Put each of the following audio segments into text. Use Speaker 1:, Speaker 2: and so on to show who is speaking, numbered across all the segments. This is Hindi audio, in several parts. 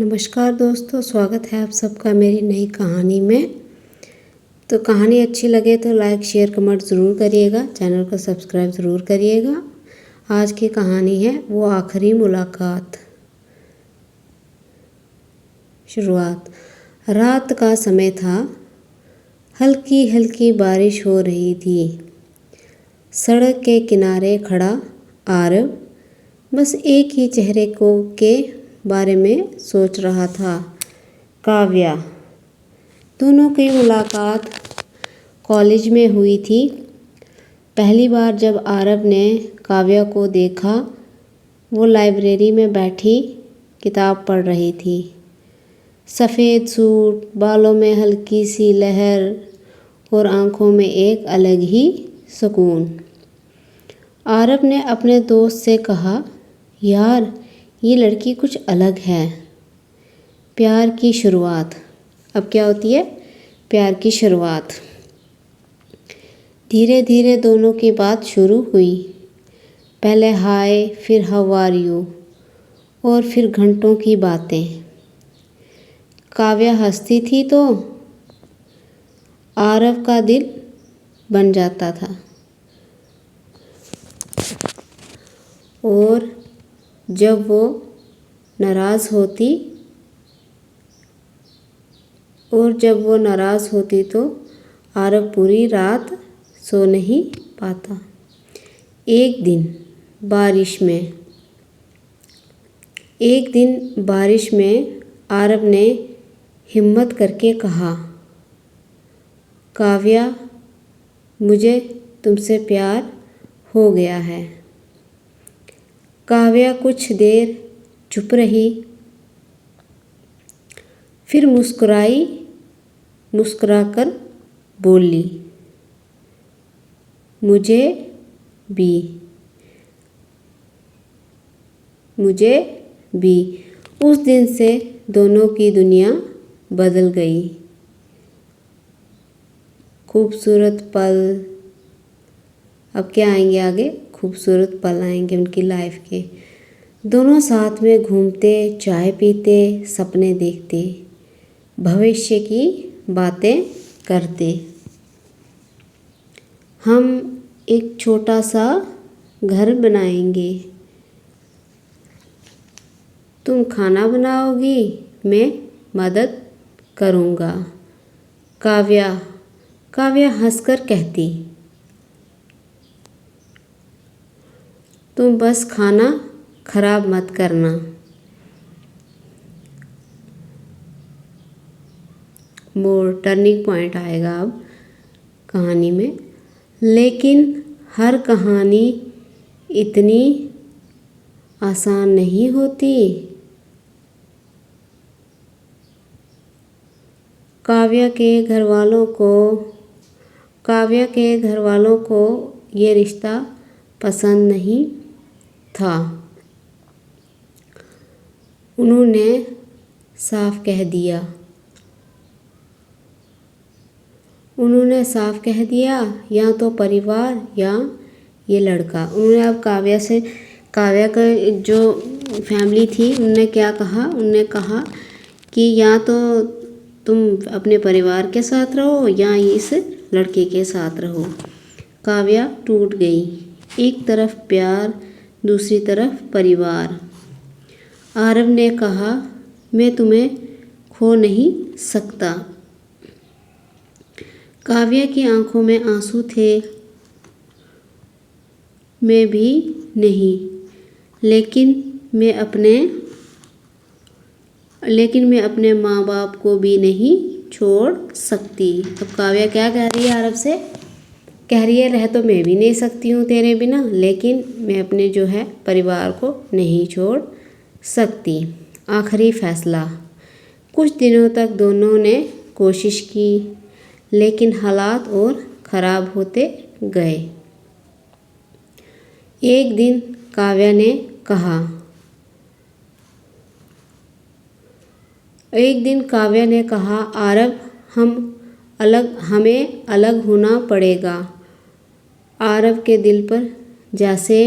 Speaker 1: नमस्कार दोस्तों, स्वागत है आप सबका मेरी नई कहानी में। तो कहानी अच्छी लगे तो लाइक शेयर कमेंट ज़रूर करिएगा, चैनल को सब्सक्राइब ज़रूर करिएगा। आज की कहानी है वो आखिरी मुलाकात। शुरुआत। रात का समय था, हल्की हल्की बारिश हो रही थी। सड़क के किनारे खड़ा आरव बस एक ही चेहरे के बारे में सोच रहा था, काव्या। दोनों की मुलाकात कॉलेज में हुई थी। पहली बार जब आरव ने काव्या को देखा, वो लाइब्रेरी में बैठी किताब पढ़ रही थी। सफ़ेद सूट, बालों में हल्की सी लहर और आंखों में एक अलग ही सुकून। आरव ने अपने दोस्त से कहा, यार ये लड़की कुछ अलग है। प्यार की शुरुआत। अब क्या होती है? प्यार की शुरुआत। धीरे धीरे दोनों की बात शुरू हुई। पहले हाय, फिर हाउ आर यू, और फिर घंटों की बातें। काव्या हंसती थी तो आरव का दिल बन जाता था, और जब वो नाराज़ होती तो आरव पूरी रात सो नहीं पाता। एक दिन बारिश में आरव ने हिम्मत करके कहा, काव्या, मुझे तुमसे प्यार हो गया है। काव्या कुछ देर चुप रही, फिर मुस्कुराकर बोली, मुझे भी। उस दिन से दोनों की दुनिया बदल गई। खूबसूरत पल, अब क्या आएंगे आगे? खूबसूरत पल आएंगे उनकी लाइफ के। दोनों साथ में घूमते, चाय पीते, सपने देखते, भविष्य की बातें करते। हम एक छोटा सा घर बनाएंगे। तुम खाना बनाओगी, मैं मदद करूँगा। काव्या हंसकर कहती, तुम बस खाना खराब मत करना। मोर टर्निंग पॉइंट आएगा अब कहानी में। लेकिन हर कहानी इतनी आसान नहीं होती। काव्या के घर वालों को ये रिश्ता पसंद नहीं था। उन्होंने साफ कह दिया, या तो परिवार या ये लड़का। उन्होंने अब काव्या का जो फैमिली थी, उन्होंने कहा कि या तो तुम अपने परिवार के साथ रहो या इस लड़के के साथ रहो। काव्या टूट गई। एक तरफ प्यार, दूसरी तरफ परिवार। आरव ने कहा, मैं तुम्हें खो नहीं सकता। काव्या की आंखों में आंसू थे। मैं भी नहीं, लेकिन मैं अपने माँ बाप को भी नहीं छोड़ सकती। अब काव्या क्या कह रही है आरव से? कह रही है, रह तो मैं भी नहीं सकती हूँ तेरे बिना, लेकिन मैं अपने जो है परिवार को नहीं छोड़ सकती। आखिरी फैसला। कुछ दिनों तक दोनों ने कोशिश की, लेकिन हालात और ख़राब होते गए। एक दिन काव्या ने कहा, आरव, हमें अलग होना पड़ेगा। आरव के दिल पर जैसे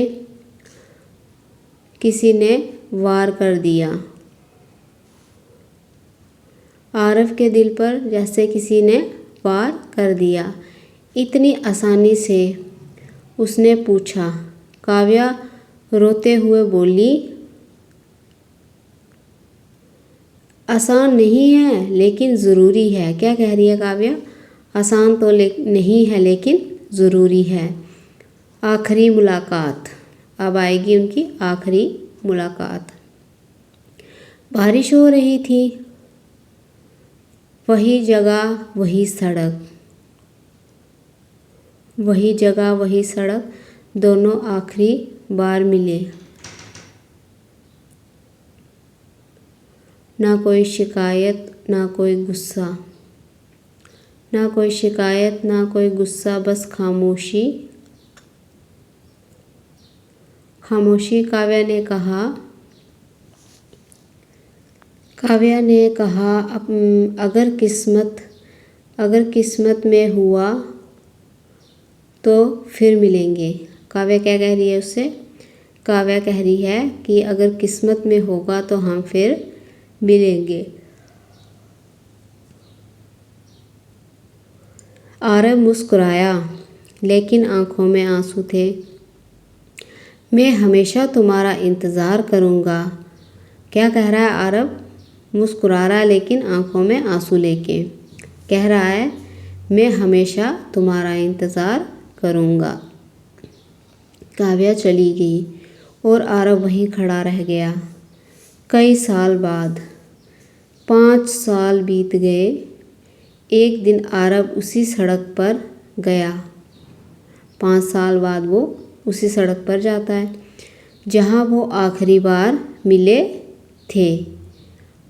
Speaker 1: किसी ने वार कर दिया। आरव के दिल पर जैसे किसी ने वार कर दिया। इतनी आसानी से उसने पूछा। काव्या रोते हुए बोली, आसान नहीं है लेकिन ज़रूरी है। क्या कह रही है काव्या? आसान तो नहीं है लेकिन ज़रूरी है। आखिरी मुलाकात। अब आएगी उनकी आखिरी मुलाकात। बारिश हो रही थी। वही जगह वही सड़क, वही जगह वही सड़क, दोनों आखिरी बार मिले। ना कोई शिकायत ना कोई गुस्सा, ना कोई शिकायत ना कोई गुस्सा, बस खामोशी। खामोशी। काव्या ने कहा अगर किस्मत में हुआ तो फिर मिलेंगे। काव्या क्या कह रही है उससे? काव्या कह रही है कि अगर किस्मत में होगा तो हम फिर मिलेंगे। आरव मुस्कुराया लेकिन आंखों में आंसू थे। मैं हमेशा तुम्हारा इंतज़ार करूँगा। क्या कह रहा है आरव? मुस्कुरा रहा है लेकिन आंखों में आंसू लेके कह रहा है, मैं हमेशा तुम्हारा इंतज़ार करूँगा। काव्या चली गई और आरव वहीं खड़ा रह गया। कई साल बाद 5 साल बीत गए। एक दिन आरव उसी सड़क पर गया। 5 साल बाद वो उसी सड़क पर जाता है जहाँ वो आखिरी बार मिले थे।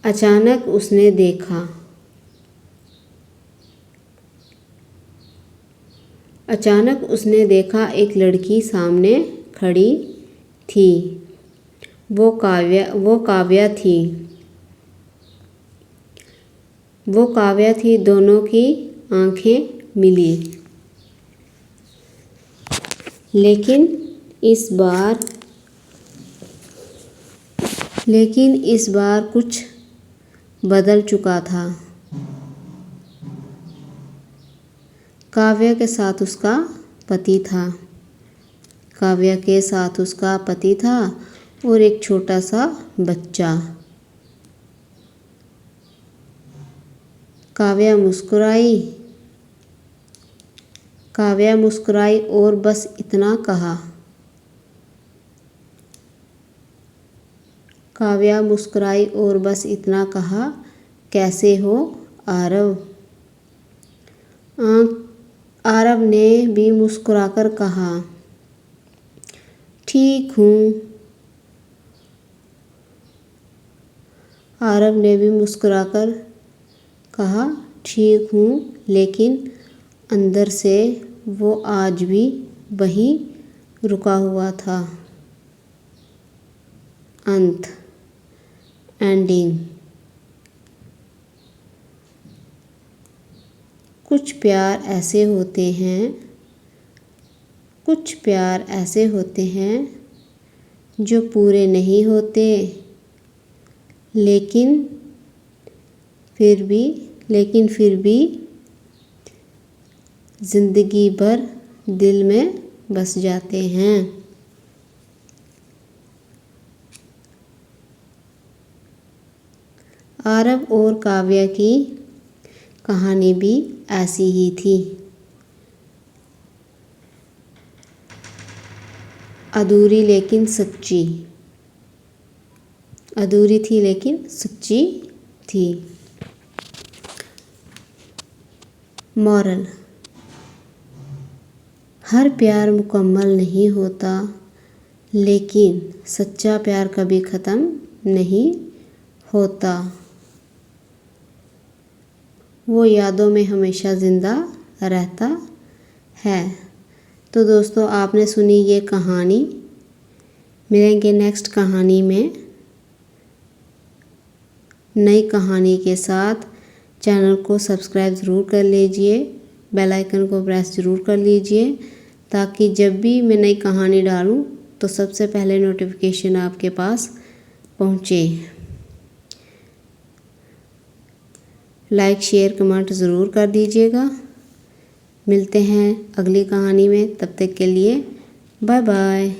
Speaker 1: अचानक उसने देखा एक लड़की सामने खड़ी थी। वो काव्या थी। दोनों की आंखें मिली। लेकिन इस बार कुछ बदल चुका था। काव्या के साथ उसका पति था और एक छोटा सा बच्चा। काव्या मुस्कुराई और बस इतना कहा। कैसे हो आरव? आरव ने भी मुस्कुराकर कहा, ठीक हूँ। आरव ने भी मुस्कुराकर कहा, ठीक हूँ, लेकिन अंदर से वो आज भी वहीं रुका हुआ था। अंत। एंडिंग। कुछ प्यार ऐसे होते हैं जो पूरे नहीं होते, लेकिन फिर भी जिंदगी भर दिल में बस जाते हैं। आरव और काव्या की कहानी भी ऐसी ही थी। अधूरी थी लेकिन सच्ची थी। मॉरल। हर प्यार मुकम्मल नहीं होता, लेकिन सच्चा प्यार कभी ख़त्म नहीं होता। वो यादों में हमेशा ज़िंदा रहता है। तो दोस्तों, आपने सुनी ये कहानी। मिलेंगे नेक्स्ट कहानी में नई कहानी के साथ। चैनल को सब्सक्राइब ज़रूर कर लीजिए, बेल आइकन को प्रेस ज़रूर कर लीजिए, ताकि जब भी मैं नई कहानी डालूं तो सबसे पहले नोटिफिकेशन आपके पास पहुंचे। लाइक शेयर कमेंट ज़रूर कर दीजिएगा। मिलते हैं अगली कहानी में, तब तक के लिए बाय बाय।